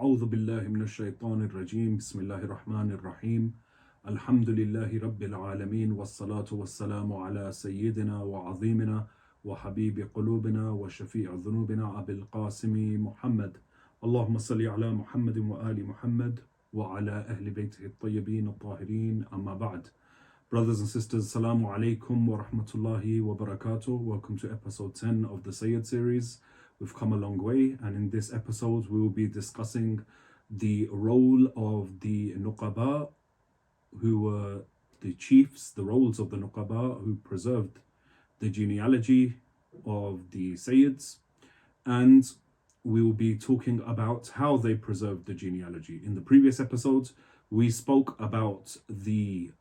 أعوذ بالله من الشيطان الرجيم بسم الله الرحمن الرحيم الحمد لله رب العالمين والصلاة والسلام على سيدنا وعظيمنا وحبيب قلوبنا وشفيع ذنوبنا أبي القاسم محمد اللهم صل على محمد وآل محمد وعلى أهل بيته الطيبين الطاهرين أما بعد. Brothers and sisters, Assalamu alaikum wa rahmatullahi wa barakatuh. Welcome to episode 10 of the Sayyid series. We've come a long way, and in this episode we will be discussing the role of the Nuqaba, who were the chiefs, the roles of the Nuqaba who preserved the genealogy of the Sayyids, and we will be talking about how they preserved the genealogy. In the previous episodes, we spoke about the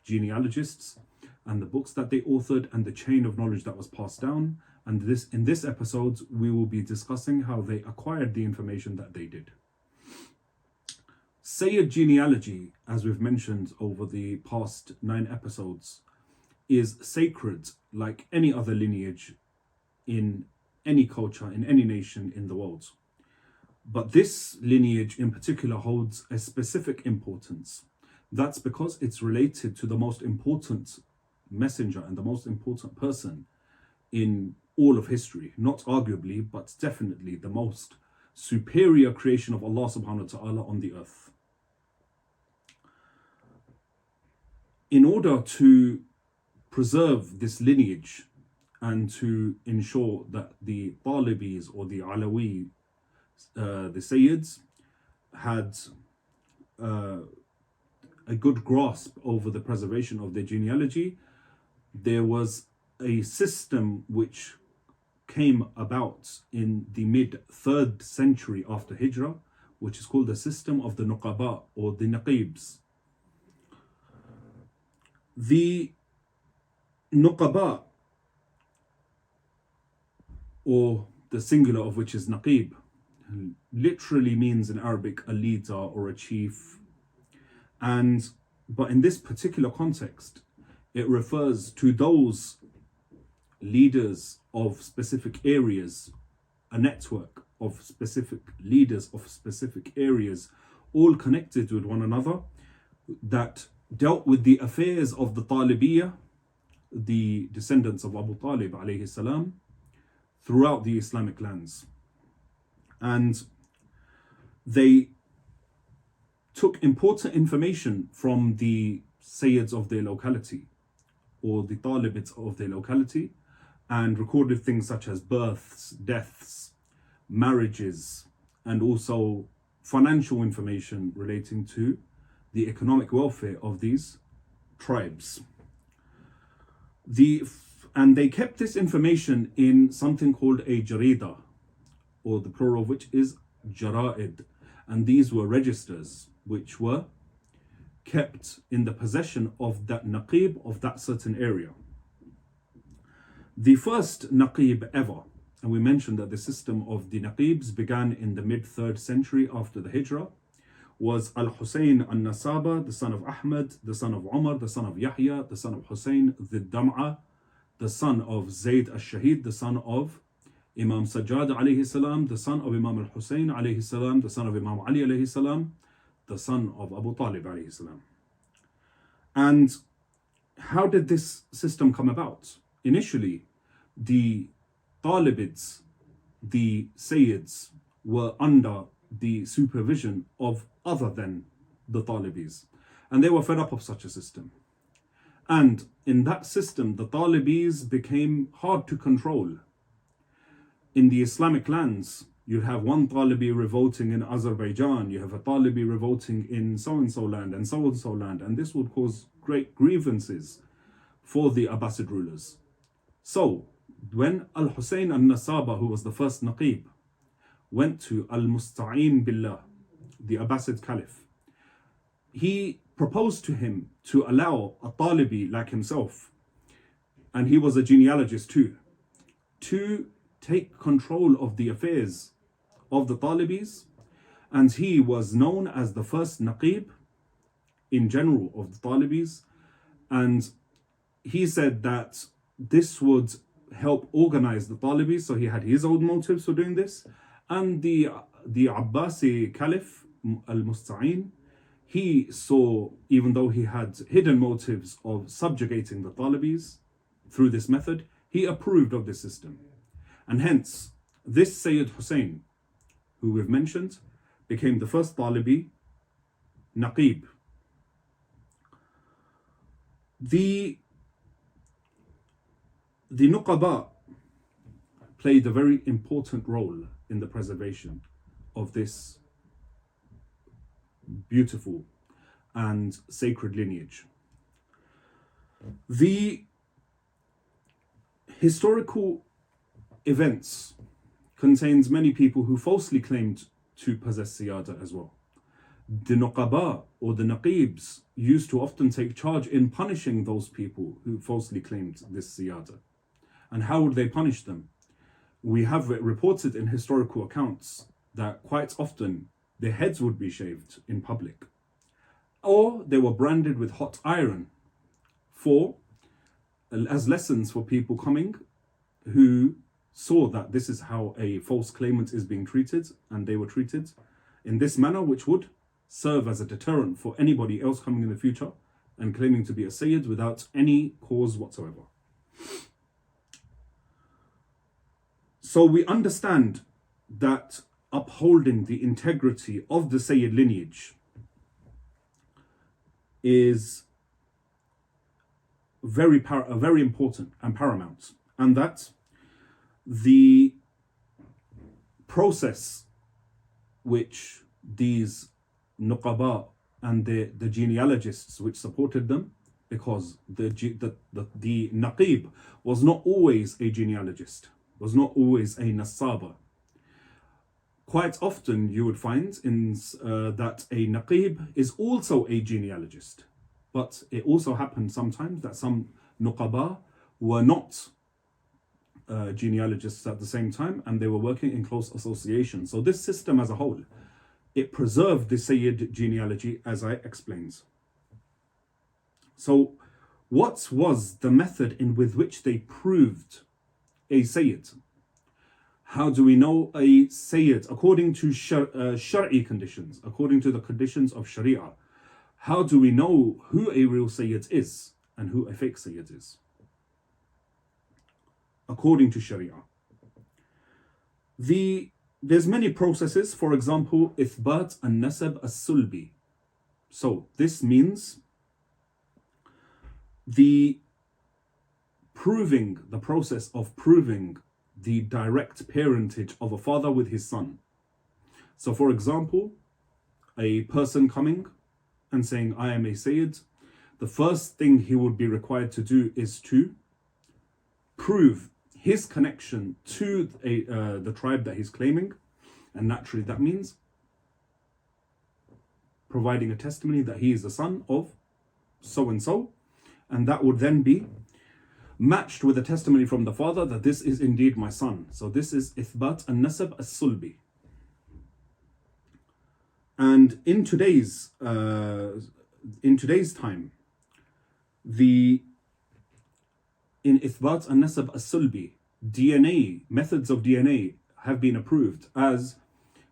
genealogists and the books that they authored and the chain of knowledge that was passed down. And in this episode, we will be discussing how they acquired the information that they did. Sayyid genealogy, as we've mentioned over the past 9 episodes, is sacred like any other lineage in any culture, in any nation in the world. But this lineage in particular holds a specific importance. That's because it's related to the most important messenger and the most important person in all of history. Not arguably, but definitely the most superior creation of Allah subhanahu wa ta'ala on the earth. In order to preserve this lineage and to ensure that the Talibis or the Alawi, the Sayyids, had a good grasp over the preservation of their genealogy, there was a system which came about in the mid-3rd century after Hijrah, which is called the system of the Nuqaba or the Naqibs. The Nuqaba, or the singular of which is Naqib, literally means in Arabic a leader or a chief. But in this particular context, it refers to those leaders of specific areas, a network of specific leaders of specific areas, all connected with one another, that dealt with the affairs of the Talibiyya, the descendants of Abu Talib alayhi salam, throughout the Islamic lands. And they took important information from the Sayyids of their locality or the Talibids of their locality and recorded things such as births, deaths, marriages, and also financial information relating to the economic welfare of these tribes. And they kept this information in something called a jarida, or the plural of which is jara'id, and these were registers which were kept in the possession of that Naqib of that certain area. The first Naqib ever, and we mentioned that the system of the Naqibs began in the mid-3rd century after the Hijrah, was Al-Husayn al-Nasaba, the son of Ahmad, the son of Umar, the son of Yahya, the son of Husayn the Dam'a, the son of Zayd al-Shahid, the son of Imam Sajjad alayhi salam, the son of Imam al-Husayn alayhi salam, the son of Imam Ali alayhi salam, the son of Abu Talib alayhi salam. And how did this system come about? Initially, the Talibids, the Sayyids, were under the supervision of other than the Talibis, and they were fed up of such a system. And in that system, the Talibis became hard to control. In the Islamic lands, you have one Talibi revolting in Azerbaijan, you have a Talibi revolting in so-and-so land and so-and-so land, and this would cause great grievances for the Abbasid rulers. So, when Al-Husayn al-Nasaba, who was the first Naqib, went to Al-Musta'in Billah, the Abbasid Caliph, he proposed to him to allow a Talibi like himself, and he was a genealogist too, to take control of the affairs of the Talibis, and he was known as the first Naqib in general of the Talibis, and he said that this would help organize the Talibis, so he had his own motives for doing this, And the Abbasi Caliph al-Musta'in, he saw, even though he had hidden motives of subjugating the Talibis through this method, he approved of this system. And hence, this Sayyid Hussein, who we've mentioned, became the first Talibi Naqib. The Nuqaba played a very important role in the preservation of this beautiful and sacred lineage. The historical events contains many people who falsely claimed to possess Siyada as well. The Nuqaba or the Naqibs used to often take charge in punishing those people who falsely claimed this Siyada. And how would they punish them? We have it reported in historical accounts that quite often their heads would be shaved in public, or they were branded with hot iron as lessons for people coming who saw that this is how a false claimant is being treated, and they were treated in this manner, which would serve as a deterrent for anybody else coming in the future and claiming to be a Sayyid without any cause whatsoever. So we understand that upholding the integrity of the Sayyid lineage is very important and paramount, and that the process which these Nuqaba and the genealogists which supported them, because the Naqib was not always a genealogist, was not always a Nasaba. Quite often you would find that a Naqib is also a genealogist, but it also happened sometimes that some Nuqaba were not genealogists at the same time, and they were working in close association. So this system as a whole, it preserved the Sayyid genealogy, as I explained. So what was the method with which they proved a Sayyid? How do we know a Sayyid according to Shari'i conditions, according to the conditions of Sharia? How do we know who a real Sayyid is and who a fake Sayyid is? According to Sharia. There's many processes, for example, Ithbat al-Nasab al-Sulbi. So this means the process of proving the direct parentage of a father with his son. So for example, a person coming and saying, I am a Sayyid, the first thing he would be required to do is to prove his connection to the tribe that he's claiming, and naturally that means providing a testimony that he is the son of so-and-so, and that would then be matched with a testimony from the father that this is indeed my son. So this is Ithbat al-Nasab al-Sulbi. And in today's time, in Ithbat al-Nasab al-Sulbi, methods of DNA have been approved, as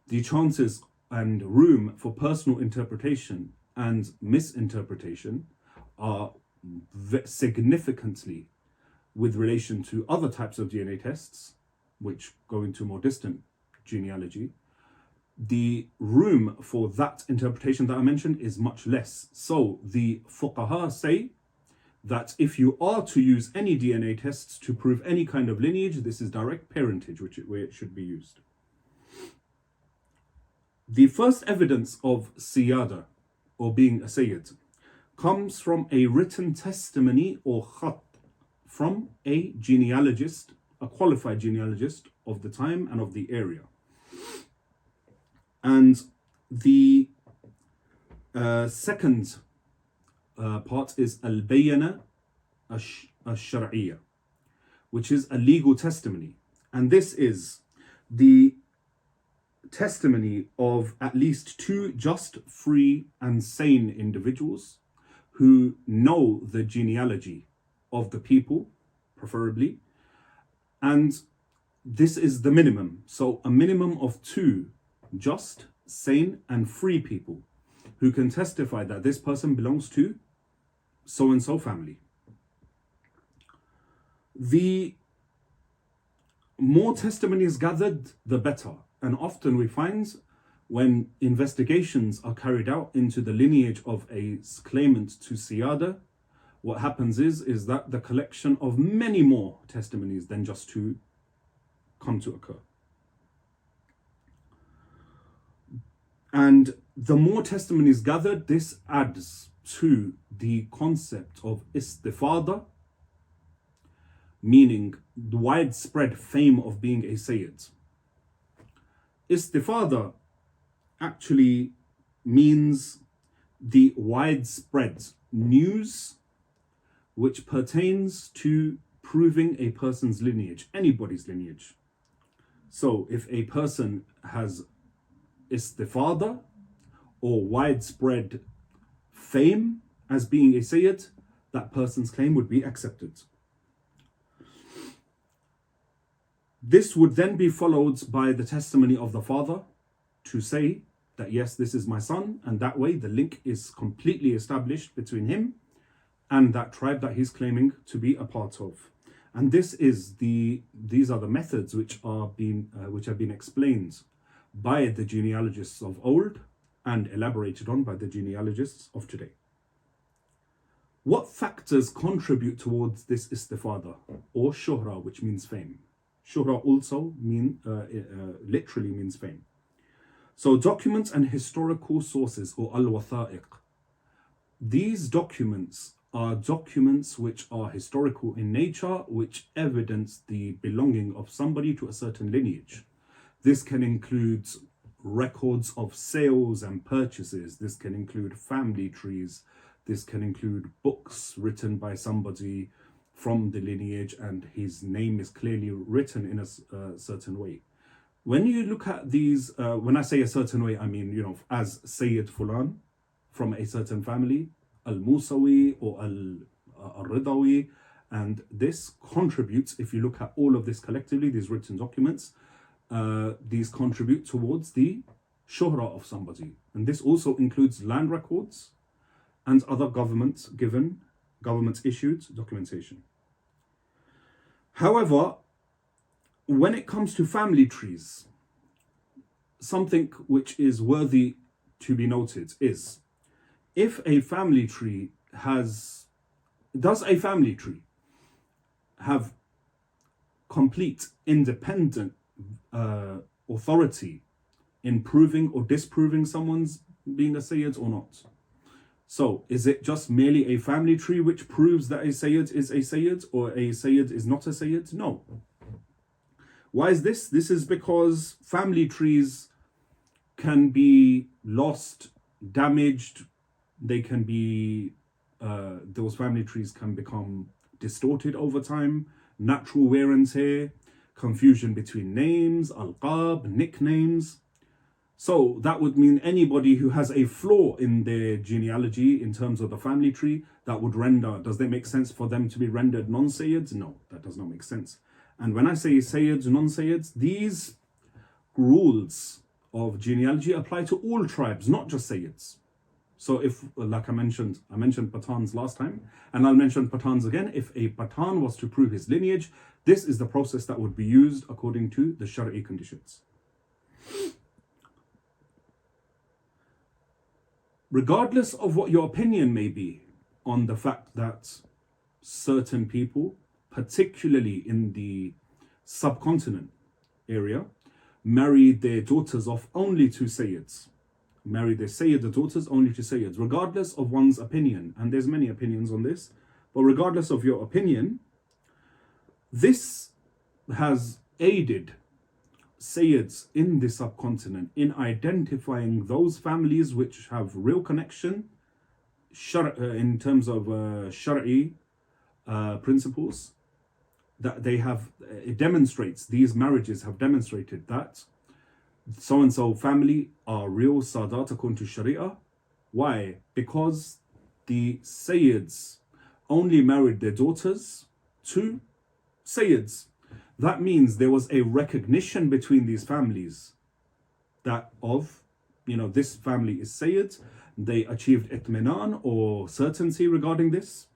the chances and room for personal interpretation and misinterpretation are significantly with relation to other types of DNA tests, which go into more distant genealogy. The room for that interpretation that I mentioned is much less. So the fuqaha say that if you are to use any DNA tests to prove any kind of lineage, this is direct parentage, where it should be used. The first evidence of Siyada, or being a Sayyid, comes from a written testimony or khat from a genealogist, a qualified genealogist of the time and of the area. And the second part is al-Bayana al-Shar'iyya, which is a legal testimony. And this is the testimony of at least two just, free and sane individuals who know the genealogy of the people, preferably, and this is the minimum. So a minimum of 2 just, sane and free people who can testify that this person belongs to so and so family. The more testimonies gathered, the better. And often we find when investigations are carried out into the lineage of a claimant to Siyada, what happens is that the collection of many more testimonies than just 2 come to occur. And the more testimonies gathered, this adds to the concept of istifada, meaning the widespread fame of being a Sayyid. Istifada actually means the widespread news which pertains to proving a person's lineage, anybody's lineage. So if a person has istifada or widespread fame as being a Sayyid, that person's claim would be accepted. This would then be followed by the testimony of the father to say that yes, this is my son, and that way the link is completely established between him and that tribe that he's claiming to be a part of. And these are the methods which have been explained by the genealogists of old and elaborated on by the genealogists of today. What factors contribute towards this istifada or shuhra, which means fame? Shuhra also literally means fame. So documents and historical sources, or al-watha'iq. These documents are documents which are historical in nature, which evidence the belonging of somebody to a certain lineage. This can include records of sales and purchases. This can include family trees. This can include books written by somebody from the lineage and his name is clearly written in a certain way. When you look at these, when I say a certain way, I mean, as Sayyid Fulan from a certain family, Al-Musawi or Al-Ridawi, and this contributes, if you look at all of this collectively, these written documents, these contribute towards the shuhra of somebody. And this also includes land records and other government issued documentation. However, when it comes to family trees, something which is worthy to be noted is, if a family tree does a family tree have complete independent authority in proving or disproving someone's being a Sayyid or not? So is it just merely a family tree which proves that a Sayyid is a Sayyid or a Sayyid is not a Sayyid? No. Why is this? This is because family trees can be lost, damaged. They can be, those family trees can become distorted over time, natural wear and tear, confusion between names, alqab, nicknames. So that would mean anybody who has a flaw in their genealogy in terms of the family tree, that would render, does that make sense for them to be rendered non-Sayyids? No, that does not make sense. And when I say Sayyids, non-Sayyids, these rules of genealogy apply to all tribes, not just Sayyids. So if, like I mentioned Pathans last time, and I'll mention Pathans again, if a Pathan was to prove his lineage, this is the process that would be used according to the Shari'i conditions. Regardless of what your opinion may be on the fact that certain people, particularly in the subcontinent area, marry their daughters off only to Sayyids, marry their Sayyid daughters only to Sayyids, regardless of one's opinion, and there's many opinions on this, but regardless of your opinion, this has aided Sayyids in the subcontinent in identifying those families which have real connection in terms of Shari'i principles, that they have, it demonstrates, these marriages have demonstrated that so-and-so family are real Sadat according to Sharia. Why? Because the Sayyids only married their daughters to Sayyids. that means there was a recognition between these families that of, this family is Sayyid. They achieved itminan or certainty regarding this.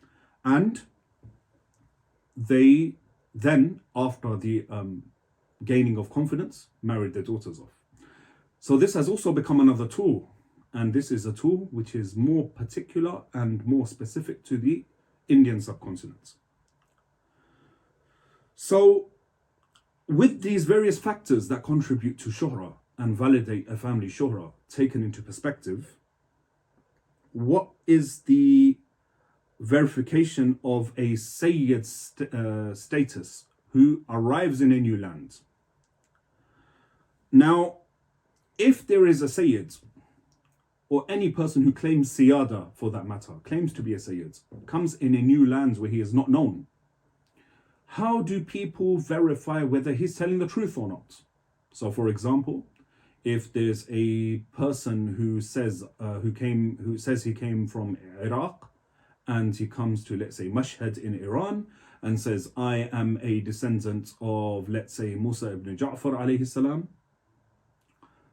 And they then, after the gaining of confidence, married their daughters off. So this has also become another tool. And this is a tool which is more particular and more specific to the Indian subcontinent. So with these various factors that contribute to shuhra and validate a family shuhra taken into perspective, what is the verification of a Sayyid status who arrives in a new land? Now, if there is a Sayyid, or any person who claims siyada for that matter, claims to be a Sayyid, comes in a new land where he is not known, how do people verify whether he's telling the truth or not? So for example, if there's a person who says he came from Iraq, and he comes to, let's say, Mashhad in Iran and says, I am a descendant of, let's say, Musa ibn Ja'far alayhi salam,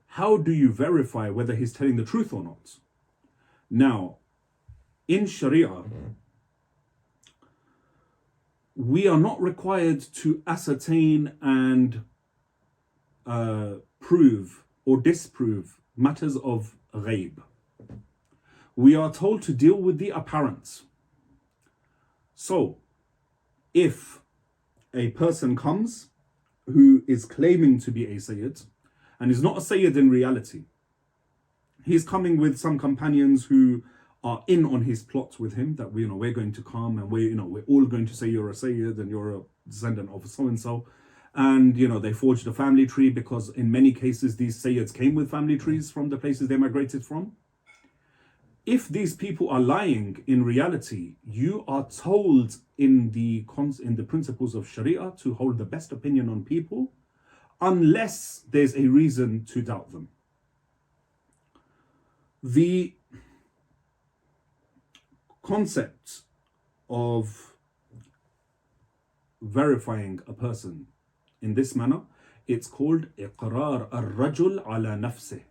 how do you verify whether he's telling the truth or not? Now, in Sharia, we are not required to ascertain and prove or disprove matters of ghaib. We are told to deal with the apparent. So, if a person comes who is claiming to be a Sayyid and is not a Sayyid in reality, he's coming with some companions who are in on his plot with him, that we're going to come and we're all going to say you're a Sayyid and you're a descendant of so and so. And they forged a family tree, because in many cases these Sayyids came with family trees from the places they migrated from. If these people are lying in reality, you are told in the principles of Sharia to hold the best opinion on people, unless there's a reason to doubt them. The concept of verifying a person in this manner, it's called iqrar al-rajul ala nafsih.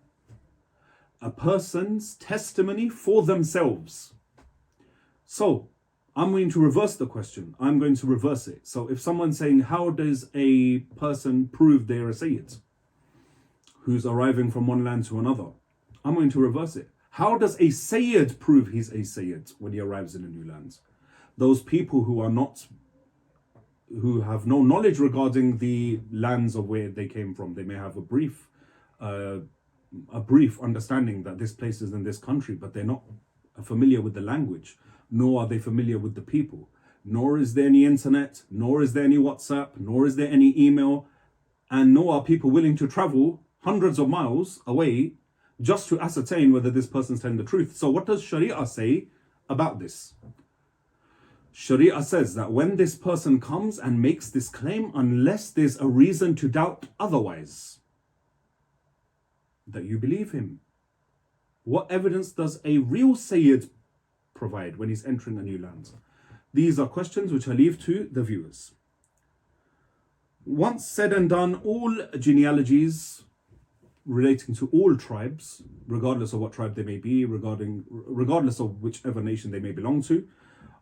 A person's testimony for themselves. So, I'm going to reverse the question. I'm going to reverse it. So if someone's saying, how does a person prove they're a Sayyid who's arriving from one land to another? I'm going to reverse it. How does a Sayyid prove he's a Sayyid when he arrives in a new land? Those people who have no knowledge regarding the lands of where they came from. They may have a brief understanding that this place is in this country, but they're not familiar with the language, nor are they familiar with the people, nor is there any internet, nor is there any WhatsApp, nor is there any email, and nor are people willing to travel hundreds of miles away just to ascertain whether this person's telling the truth. So what does Sharia say about this? Sharia says that when this person comes and makes this claim, unless there's a reason to doubt otherwise, that you believe him. What evidence does a real Sayyid provide when he's entering a new land? These are questions which I leave to the viewers. Once said and done, all genealogies relating to all tribes, regardless of what tribe they may be, regardless of whichever nation they may belong to,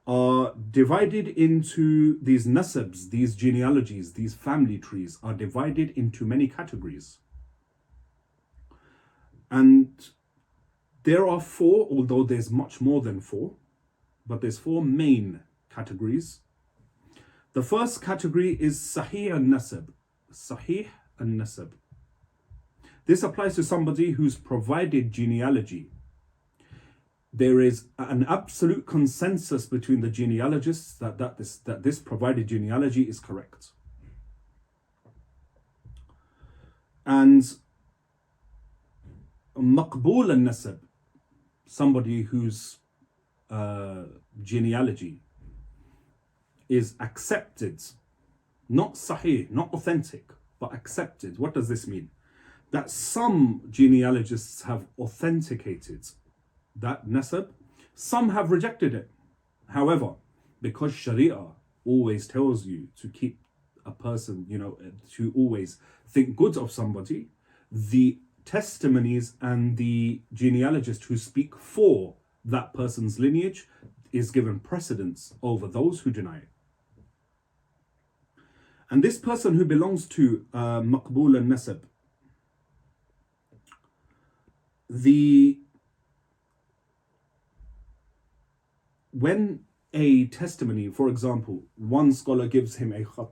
are divided into these nasabs, these genealogies, these family trees are divided into many categories. And there are four, although there's much more than four, but there's four main categories. The first category is Sahih al-Nasab. Sahih al-Nasab. This applies to somebody who's provided genealogy. There is an absolute consensus between the genealogists that this provided genealogy is correct. And Maqbool al-Nasab, somebody whose genealogy is accepted, not sahih, not authentic, but accepted. What does this mean? That some genealogists have authenticated that nasab, some have rejected it. However, because Sharia always tells you to keep a person, to always think good of somebody, the testimonies and the genealogists who speak for that person's lineage is given precedence over those who deny it. And this person who belongs to Maqbul al-Nasab, when a testimony, for example, one scholar gives him a khat,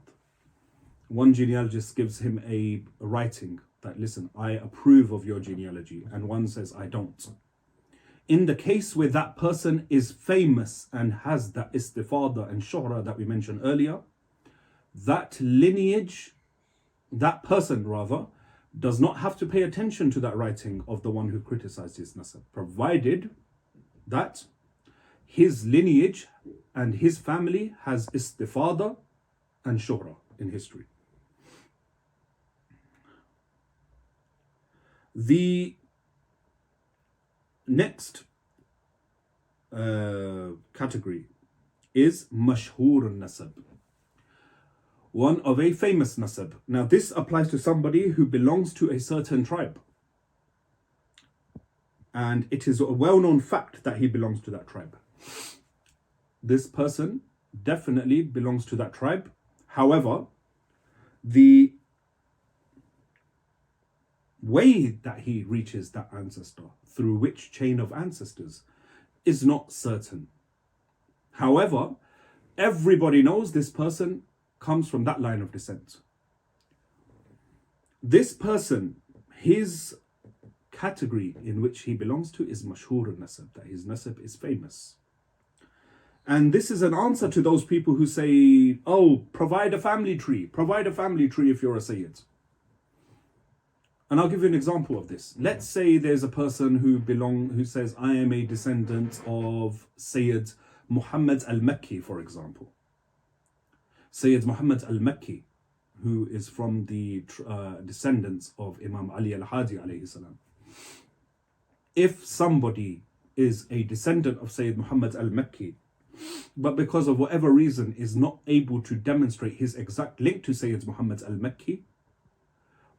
one genealogist gives him a writing that, listen, I approve of your genealogy, and one says, I don't. In the case where that person is famous and has that istifada and shuhra that we mentioned earlier, that lineage, that person rather, does not have to pay attention to that writing of the one who criticized his nasab, provided that his lineage and his family has istifada and shuhra in history. The next category is mashhur al-nasab, one of a famous nasab. Now this applies to somebody who belongs to a certain tribe, and it is a well-known fact that he belongs to that tribe. This person definitely belongs to that tribe. However, the way that he reaches that ancestor, through which chain of ancestors, is not certain. However, everybody knows this person comes from that line of descent. This person, his category in which he belongs to is mashhur al-nasab, that his nasab is famous. And this is an answer to those people who say, oh, provide a family tree if you're a Sayyid. And I'll give you an example of this. Let's say there's a person who says, I am a descendant of Sayyid Muhammad al-Makki, for example. Sayyid Muhammad al-Makki, who is from the descendants of Imam Ali al-Hadi alayhi salam. If somebody is a descendant of Sayyid Muhammad al-Makki, but because of whatever reason is not able to demonstrate his exact link to Sayyid Muhammad al-Makki,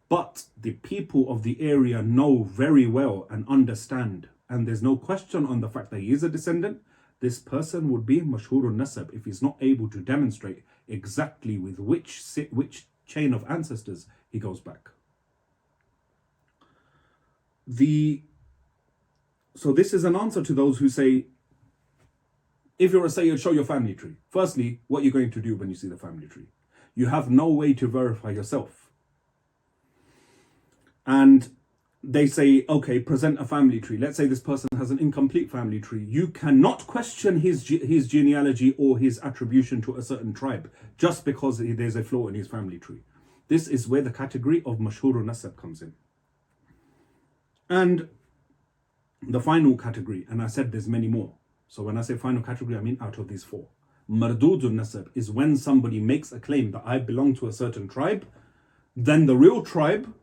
but the people of the area know very well and understand, and there's no question on the fact that he is a descendant, this person would be mashhur al-nasab if he's not able to demonstrate exactly with which chain of ancestors he goes back. So this is an answer to those who say, if you're a Sayyid, show your family tree. Firstly, what you're going to do when you see the family tree. You have no way to verify yourself. And they say, okay, present a family tree. Let's say this person has an incomplete family tree. You cannot question his genealogy or his attribution to a certain tribe just because there's a flaw in his family tree. This is where the category of mashhur al-nasab comes in. And the final category, and I said there's many more. So when I say final category, I mean out of these four. Mardud al-nasab is when somebody makes a claim that I belong to a certain tribe, then the real tribe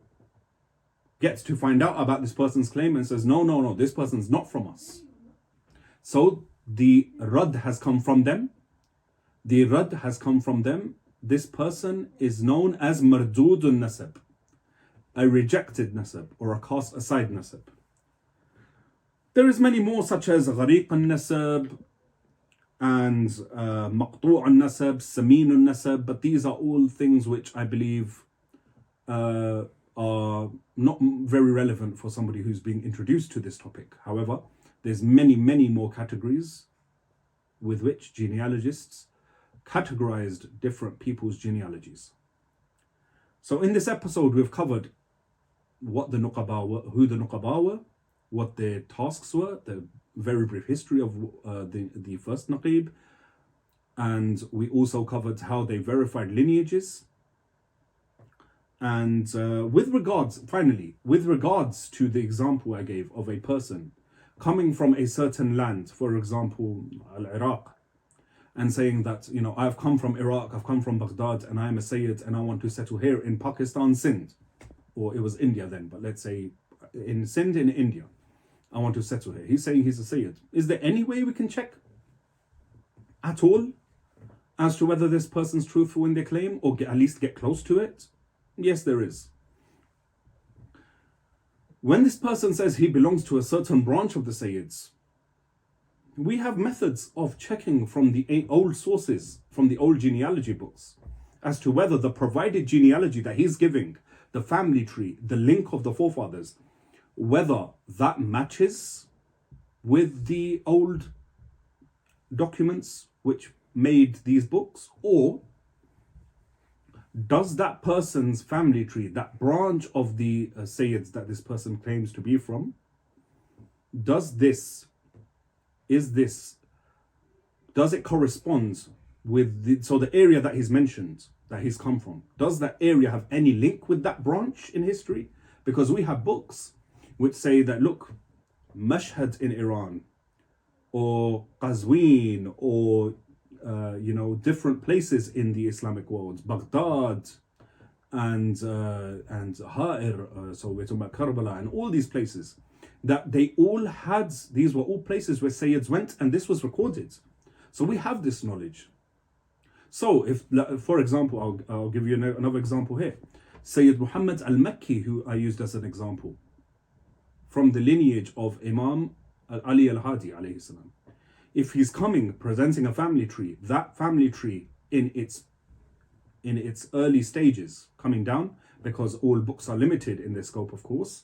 gets to find out about this person's claim and says, no, this person's not from us. So the rad has come from them. This person is known as mardud al-nasab, a rejected nasab or a cast aside nasab. There is many more, such as Ghariq al-Nasab and Maqtu' al-Nasab, Samin al-Nasab, but these are all things which I believe are not very relevant for somebody who's being introduced to this topic. However, there's many more categories with which genealogists categorized different people's genealogies. So in this episode, we've covered what the Nuqaba were, who the Nuqaba were, what their tasks were, the very brief history of the first Naqib, and we also covered how they verified lineages. And with regards to the example I gave of a person coming from a certain land, for example, Al-Iraq, and saying that, I've come from Iraq, I've come from Baghdad, and I'm a Sayyid, and I want to settle here in Pakistan, Sindh, or it was India then, but let's say in Sindh in India. I want to settle here. He's saying he's a Sayyid. Is there any way we can check at all as to whether this person's truthful in their claim, or at least get close to it? Yes, there is. When this person says he belongs to a certain branch of the Sayyids, we have methods of checking from the old sources, from the old genealogy books, as to whether the provided genealogy that he's giving, the family tree, the link of the forefathers, whether that matches with the old documents which made these books, or does that person's family tree, that branch of the Sayyids that this person claims to be from, does it correspond with the area that he's mentioned, that he's come from, does that area have any link with that branch in history? Because we have books which say that, look, Mashhad in Iran, or Qazwin, or different places in the Islamic world, Baghdad and Ha'ir, so we're talking about Karbala and all these places, that they all had, these were all places where Sayyids went, and this was recorded. So we have this knowledge. So if, for example, I'll give you another example here. Sayyid Muhammad al-Makki, who I used as an example, from the lineage of Imam Ali al-Hadi alayhi salam. If he's presenting a family tree, that family tree in its early stages, coming down, because all books are limited in their scope, of course,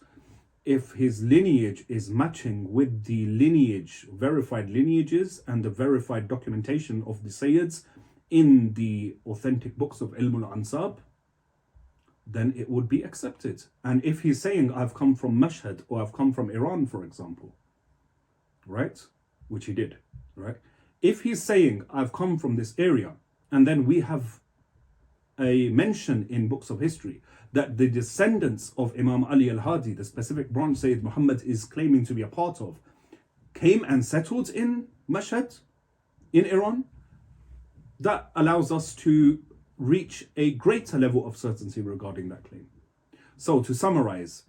if his lineage is matching with the lineage, verified lineages and the verified documentation of the Sayyids in the authentic books of Ilm al-Ansab, then it would be accepted. And if he's saying, I've come from Mashhad, or I've come from Iran, for example, right? Which he did, right? If he's saying, I've come from this area, and then we have a mention in books of history that the descendants of Imam Ali al-Hadi, the specific branch Sayyid Muhammad is claiming to be a part of, came and settled in Mashhad, in Iran, that allows us to reach a greater level of certainty regarding that claim. So to summarize,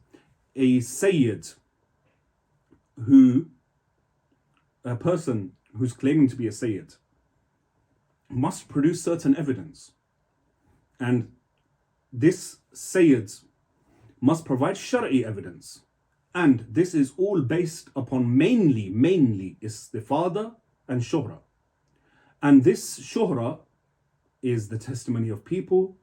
a Sayyid a person who's claiming to be a Sayyid must produce certain evidence. And this Sayyid must provide Shari'i evidence. And this is all based upon mainly istifada and shuhra. And this shuhra is the testimony of people,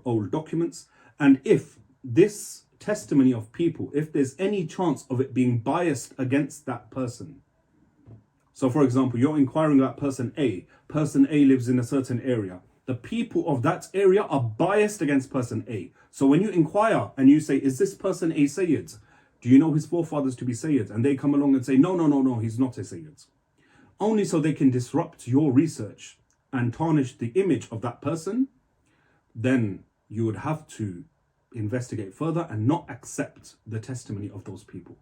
old documents. And if this testimony of people, if there's any chance of it being biased against that person. So for example, you're inquiring about person A. Person A lives in a certain area. The people of that area are biased against person A. So when you inquire and you say, is this person a Sayyid? Do you know his forefathers to be Sayyid? And they come along and say, no, he's not a Sayyid. Only so they can disrupt your research and tarnish the image of that person, then you would have to investigate further and not accept the testimony of those people.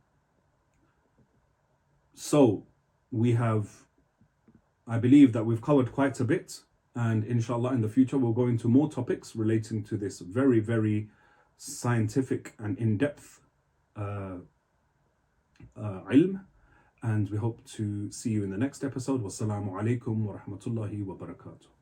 So I believe that we've covered quite a bit, and inshallah in the future we'll go into more topics relating to this very, very scientific and in-depth ilm, and we hope to see you in the next episode. Wassalamu alaikum wa rahmatullahi wa barakatuh.